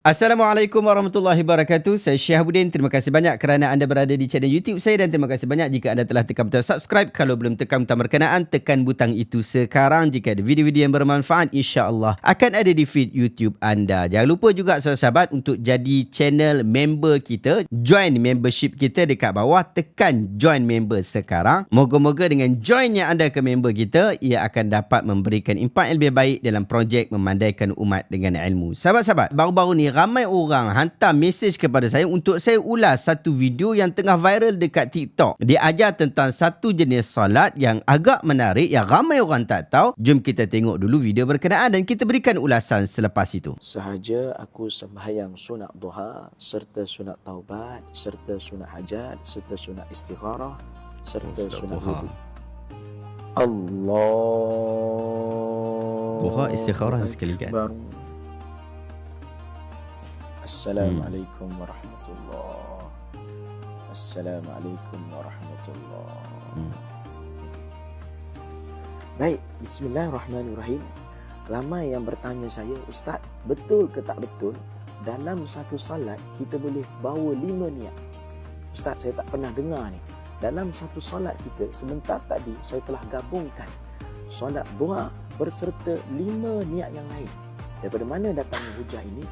Assalamualaikum warahmatullahi wabarakatuh. Saya Syihabuddin. Terima kasih banyak kerana anda berada di channel YouTube saya dan terima kasih banyak jika anda telah tekan butang subscribe. Kalau belum tekan butang berkenaan, tekan butang itu sekarang. Jika ada video-video yang bermanfaat, insya-Allah akan ada di feed YouTube anda. Jangan lupa juga sahabat-sahabat untuk jadi channel member kita. Join membership kita dekat bawah, tekan join member sekarang. Moga-moga dengan joinnya anda ke member kita, ia akan dapat memberikan impak yang lebih baik dalam projek memandaikan umat dengan ilmu. Sahabat-sahabat, baru-baru ni ramai orang hantar mesej kepada saya untuk saya ulas satu video yang tengah viral dekat TikTok. Dia ajar tentang satu jenis solat yang agak menarik yang ramai orang tak tahu. Jom kita tengok dulu video berkenaan dan kita berikan ulasan selepas itu. Sahaja aku sembahyang sunat duha serta sunat taubat serta sunat hajat serta sunat istigharah serta sunat wudu. Allah. Duha istigharah sekali kan. Assalamualaikum warahmatullahi. Assalamualaikum warahmatullahi. Baik, bismillahirrahmanirrahim. Ramai yang bertanya saya, Ustaz, betul ke tak betul dalam satu salat kita boleh bawa 5 niat? Ustaz, saya tak pernah dengar ni. Dalam satu salat kita, sebentar tadi saya telah gabungkan solat duha berserta 5 niat yang lain. Daripada mana datangnya hujah ini?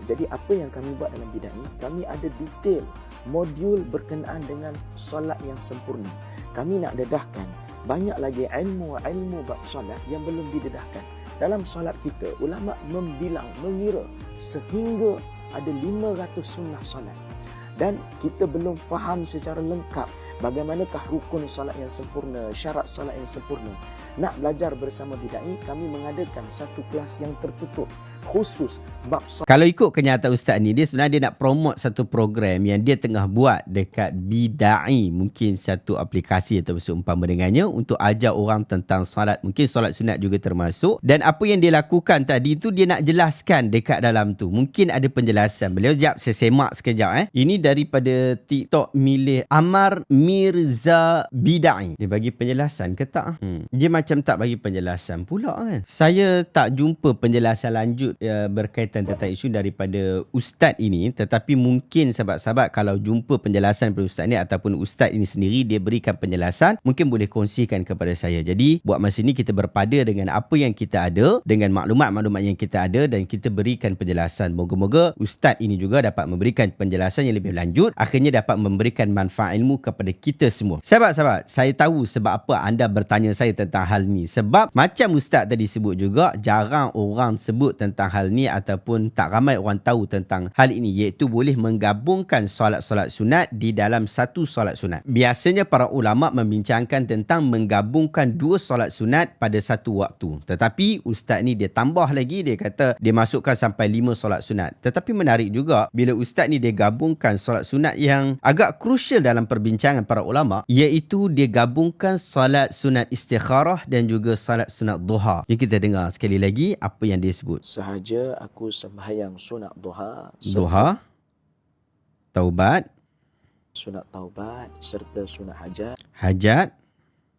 Jadi apa yang kami buat dalam bidang ini, kami ada detail modul berkenaan dengan solat yang sempurna. Kami nak dedahkan banyak lagi ilmu bab solat yang belum didedahkan. Dalam solat kita, ulama mengira sehingga ada 500 sunnah solat. Dan kita belum faham secara lengkap bagaimanakah rukun solat yang sempurna, syarat solat yang sempurna. Nak belajar bersama bidai, kami mengadakan satu kelas yang tertutup khusus bab solat. Kalau ikut kenyataan Ustaz ni, dia sebenarnya dia nak promote satu program yang dia tengah buat dekat bidai, mungkin satu aplikasi atau seumpama dengannya untuk ajar orang tentang solat, mungkin solat sunat juga termasuk. Dan apa yang dia lakukan tadi tu, dia nak jelaskan dekat dalam tu. Mungkin ada penjelasan beliau. Sekejap saya semak sekejap. Ini daripada TikTok milik Amar Mirza Bidai. Dia bagi penjelasan ke tak? Dia macam tak bagi penjelasan pula kan. Saya tak jumpa penjelasan lanjut berkaitan tentang isu daripada ustaz ini, tetapi mungkin sahabat-sahabat kalau jumpa penjelasan daripada ustaz ni ataupun ustaz ini sendiri dia berikan penjelasan, mungkin boleh kongsikan kepada saya. Jadi buat masa ni kita berpada dengan apa yang kita ada, dengan maklumat-maklumat yang kita ada dan kita berikan penjelasan. Moga-moga ustaz ini juga dapat memberikan penjelasan yang lebih lanjut, akhirnya dapat memberikan manfaat ilmu kepada kita semua. Sahabat-sahabat, saya tahu sebab apa anda bertanya saya tentang hal ni. Sebab macam ustaz tadi sebut juga, jarang orang sebut tentang hal ni ataupun tak ramai orang tahu tentang hal ini, iaitu boleh menggabungkan solat-solat sunat di dalam satu solat sunat. Biasanya para ulama membincangkan tentang menggabungkan 2 solat sunat pada satu waktu. Tetapi ustaz ni dia tambah lagi, dia kata dia masukkan sampai 5 solat sunat. Tetapi menarik juga bila ustaz ni dia gabungkan solat sunat yang agak krusial dalam perbincangan para ulama, iaitu dia gabungkan solat sunat istikharah dan juga solat sunat duha. Jadi kita dengar sekali lagi apa yang dia sebut. Sahaja aku sembahyang sunat duha taubat serta sunat hajat.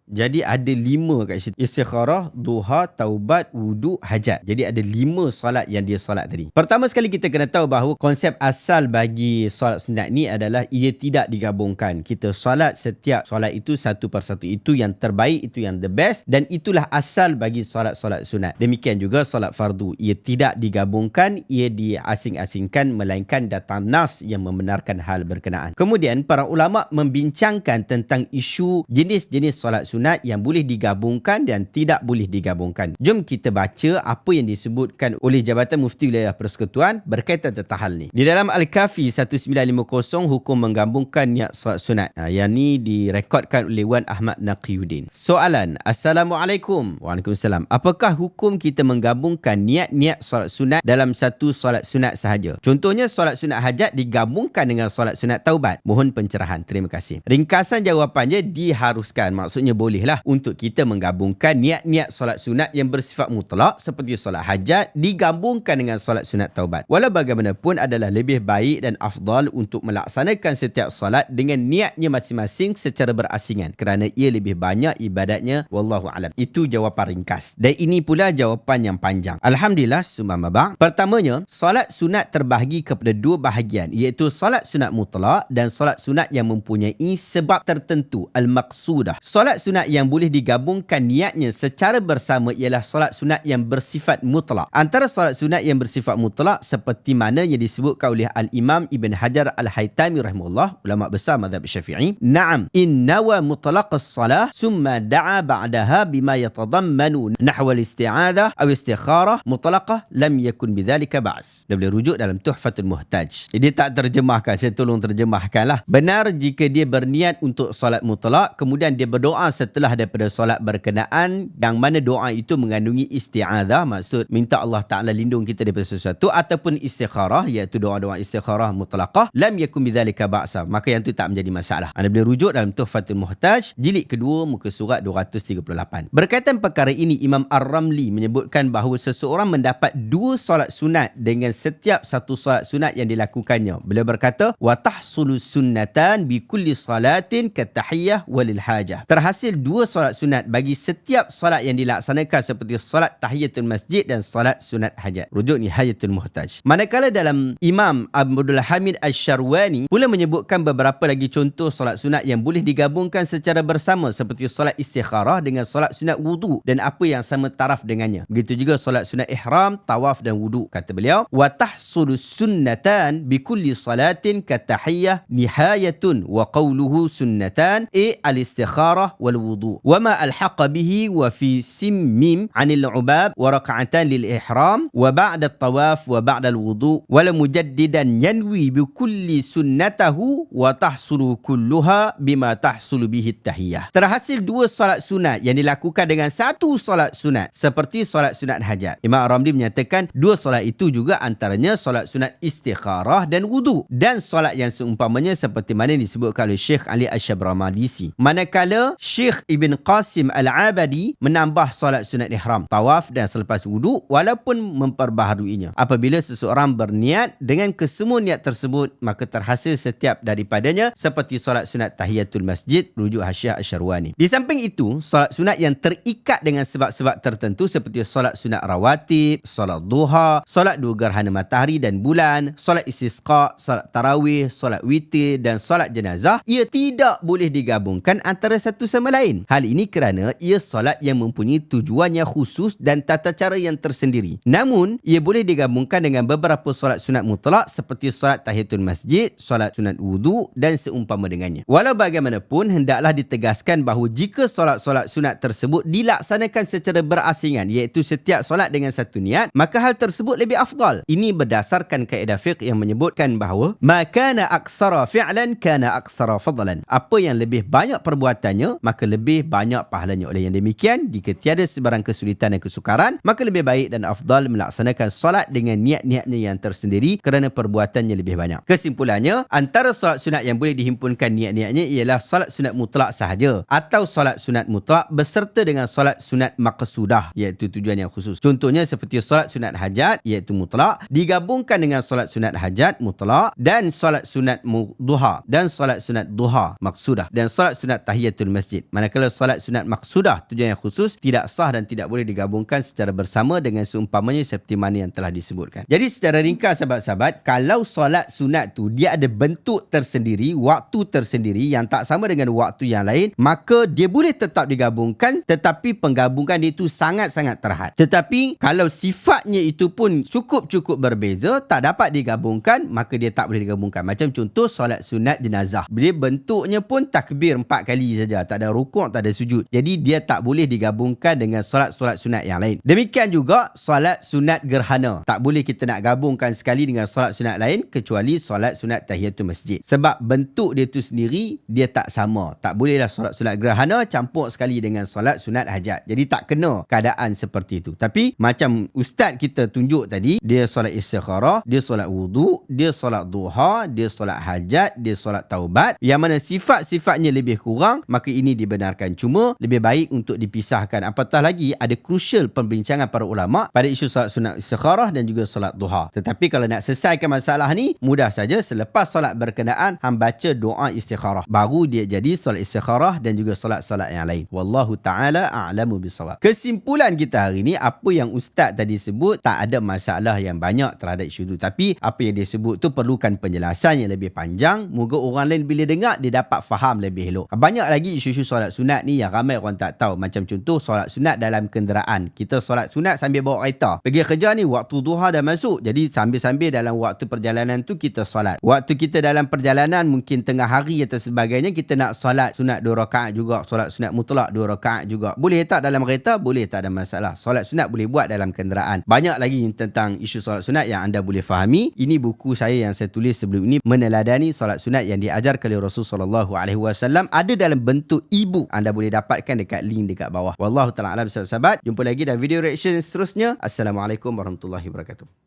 Jadi ada 5 kat situ. Istikharah, duha, taubat, wudu, hajat. Jadi ada 5 solat yang dia solat tadi. Pertama sekali kita kena tahu bahawa konsep asal bagi solat sunat ni adalah ia tidak digabungkan. Kita solat setiap solat itu satu persatu. Itu yang terbaik, itu yang the best. Dan itulah asal bagi solat-solat sunat. Demikian juga solat fardu. Ia tidak digabungkan, ia diasing-asingkan, melainkan datang nas yang membenarkan hal berkenaan. Kemudian para ulama membincangkan tentang isu jenis-jenis solat sunat yang boleh digabungkan dan tidak boleh digabungkan. Jom kita baca apa yang disebutkan oleh Jabatan Mufti Wilayah Persekutuan berkaitan tentang hal ni. Di dalam Al-Kafi 1950 hukum menggabungkan niat solat sunat. Yang ni direkodkan oleh Wan Ahmad Naqiyuddin. Soalan, Assalamualaikum. Waalaikumsalam. Apakah hukum kita menggabungkan niat-niat solat sunat dalam satu solat sunat sahaja? Contohnya solat sunat hajat digabungkan dengan solat sunat taubat. Mohon pencerahan. Terima kasih. Ringkasan jawapannya diharuskan. Maksudnya bolehlah untuk kita menggabungkan niat-niat solat sunat yang bersifat mutlak seperti solat hajat digabungkan dengan solat sunat taubat. Walau bagaimanapun adalah lebih baik dan afdal untuk melaksanakan setiap solat dengan niatnya masing-masing secara berasingan kerana ia lebih banyak ibadatnya. Wallahu alam. Itu jawapan ringkas. Dan ini pula jawapan yang panjang. Alhamdulillah, summa ba'. Pertamanya, solat sunat terbahagi kepada dua bahagian, iaitu solat sunat mutlak dan solat sunat yang mempunyai sebab tertentu, al-maqsudah. Solat sunat yang boleh digabungkan niatnya secara bersama ialah solat sunat yang bersifat mutlak. Antara solat sunat yang bersifat mutlak seperti mana yang disebutkan oleh Al-Imam Ibn Hajar Al-Haytami rahimahullah, ulama besar mazhab Syafi'i. Na'am, innawa mutlaq as-salah summa da'a ba'daha bima yatadammanu nahwa al-isti'adzah aw istikharah mutlaqah lam yakun bidzalika ba's. Dia boleh rujuk dalam Tuhfatul Muhtaj. Dia tak terjemahkan, saya tolong terjemahkanlah. Benar jika dia berniat untuk solat mutlak, kemudian dia berdoa setelah daripada solat berkenaan yang mana doa itu mengandungi isti'adzah, maksud minta Allah Ta'ala lindung kita daripada sesuatu, ataupun istikharah, iaitu doa-doa istikharah mutlaqah, lam yakun bidzalika ba'sa, maka yang itu tak menjadi masalah. Anda boleh rujuk dalam Tuhfatul Muhtaj jilid kedua muka surat 238. Berkaitan perkara ini, Imam Ar-Ramli menyebutkan bahawa seseorang mendapat dua solat sunat dengan setiap satu solat sunat yang dilakukannya. Beliau berkata, wa tahsulu sunnatan bi kulli salatin katahiyyah walil hajah. Terhasil dua solat sunat bagi setiap solat yang dilaksanakan seperti solat tahiyatul masjid dan solat sunat hajat. Rujuk Nihayatul Muhtaj. Manakala dalam Imam Abdul Hamid Asy-Syarwani pula menyebutkan beberapa lagi contoh solat sunat yang boleh digabungkan secara bersama seperti solat istikharah dengan solat sunat wudu dan apa yang sama taraf dengannya. Begitu juga solat sunat ihram, tawaf dan wudu. Kata beliau, wa tahsulu sunnatan bi kulli salatin katahiyyah nihayatun wa qawluhu sunnatan al-istikharah wal wudu. Wa ma alhaqa bihi wa fi simmim 'anil 'ubab wa rak'atan lil ihram wa ba'da at-tawaf wa ba'da al-wudu wa la mujaddidan yanwi bi kulli sunnatahu wa tahsulu kulluha bima tahsulu bihi at-tahiyyah. Terhasil dua solat sunat yang dilakukan dengan satu solat sunat seperti solat sunat hajat. Imam Ar-Ramli menyatakan dua solat itu juga antaranya solat sunat istikharah dan wudu, dan solat yang seumpamanya seperti mana disebutkan oleh Syekh Ali Asy-Syabramardisi. Manakala Syekh Ibn Qasim Al-Abadi menambah solat sunat ihram, tawaf dan selepas wudu walaupun memperbaharuinya. Apabila seseorang berniat dengan kesemua niat tersebut, maka terhasil setiap daripadanya seperti solat sunat tahiyatul masjid, rujuk Hasyiah Asy-Syarwani. Di samping itu, solat sunat yang terikat dengan sebab-sebab tertentu seperti solat sunat rawatib, solat duha, solat dua gerhana matahari dan bulan, solat istisqa, solat tarawih, solat witir dan solat jenazah, ia tidak boleh digabungkan antara satu sama lain. Hal ini kerana ia solat yang mempunyai tujuannya khusus dan tata cara yang tersendiri. Namun, ia boleh digabungkan dengan beberapa solat sunat mutlak seperti solat tahiyatul masjid, solat sunat wudu dan seumpama dengannya. Walau bagaimanapun, hendaklah ditegaskan bahawa jika solat-solat sunat tersebut dilaksanakan secara berasingan, iaitu setiap solat dengan satu niat, maka hal tersebut lebih afdal. Ini berdasarkan kaedah fiqh yang menyebutkan bahawa ma kana aktsara fi'lan kana aktsara fadlan. Apa yang lebih banyak perbuatannya, maka lebih banyak pahalanya. Oleh yang demikian, jika tiada sebarang kesulitan dan kesukaran, maka lebih baik dan afdal melaksanakan solat dengan niat-niatnya yang tersendiri kerana perbuatannya lebih banyak. Kesimpulannya, antara solat sunat yang boleh dihimpunkan niat-niatnya ialah solat sunat mutlak sahaja atau solat sunat mutlak beserta dengan solat sunat maqsudah, iaitu tujuan yang khusus. Contohnya seperti solat sunat hajat, iaitu mutlak, digabungkan dengan solat sunat hajat mutlak dan solat sunat duha dan solat sunat duha maqsudah dan solat sunat tahiyatul masjid. Manakala solat sunat maqsudah, tujuan yang khusus, tidak sah dan tidak boleh digabungkan secara bersama dengan seumpamanya seperti mana yang telah disebutkan. Jadi secara ringkas sahabat-sahabat, kalau solat sunat tu dia ada bentuk tersendiri, waktu tersendiri yang tak sama dengan waktu yang lain, maka dia boleh tetap digabungkan, tetapi penggabungan dia itu sangat-sangat terhad. Tetapi kalau sifatnya itu pun cukup-cukup berbeza, tak dapat digabungkan, maka dia tak boleh digabungkan. Macam contoh solat sunat jenazah, dia bentuknya pun takbir 4 kali saja, tak ada rukuk, tak ada sujud. Jadi dia tak boleh digabungkan dengan solat-solat sunat yang lain. Demikian juga solat sunat gerhana, tak boleh kita nak gabungkan sekali dengan solat sunat lain kecuali solat sunat tahiyatul masjid. Sebab bentuk dia tu sendiri dia tak sama. Tak bolehlah solat-solat gerhana campur sekali dengan solat sunat hajat. Jadi tak kena keadaan seperti itu. Tapi macam ustaz kita tunjuk tadi, dia solat istikharah, dia solat wudu, dia solat duha, dia solat hajat, dia solat taubat, yang mana sifat-sifatnya lebih kurang, maka ini dibenarkan. Cuma lebih baik untuk dipisahkan. Apatah lagi ada crucial perbincangan para ulama pada isu solat sunat istikharah dan juga solat duha. Tetapi kalau nak selesaikan masalah ni, mudah saja. Selepas solat berkenaan, hang baca doa istikharah. Baru dia jadi solat istikharah dan juga solat-solat yang lain. Wallahu ta'ala a'lamu bisawab. Kesimpulan kita hari ni, apa yang Ustaz tadi sebut, tak ada masalah yang banyak terhadap isu itu. Tapi apa yang dia sebut tu perlukan penjelasan yang lebih panjang. Moga orang lain bila dengar, dia dapat faham lebih elok. Banyak lagi isu-isu solat sunat ni yang ramai orang tak tahu. Macam contoh solat sunat dalam kenderaan. Kita solat sunat sambil bawa kereta. Pergi kerja ni waktu duha dah masuk. Jadi sambil-sambil dalam waktu perjalanan tu kita solat. Waktu kita dalam perjalanan mungkin tengah hari atau sebagainya, kita nak solat sunat 2 rakaat juga. Solat sunat mutlak 2 rakaat juga. Boleh tak dalam kereta? Boleh, tak ada masalah. Solat sunat boleh buat dalam kenderaan. Banyak lagi tentang isu solat sunat yang anda boleh fahami. Ini buku saya yang saya tulis sebelum ini, Meneladani Solat Sunat yang diajarkan oleh Rasulullah SAW. Ada dalam bentuk e-book. Anda boleh dapatkan dekat link dekat bawah. Wallahu ta'ala alam, sahabat. Jumpa lagi dalam video reaction seterusnya. Assalamualaikum warahmatullahi wabarakatuh.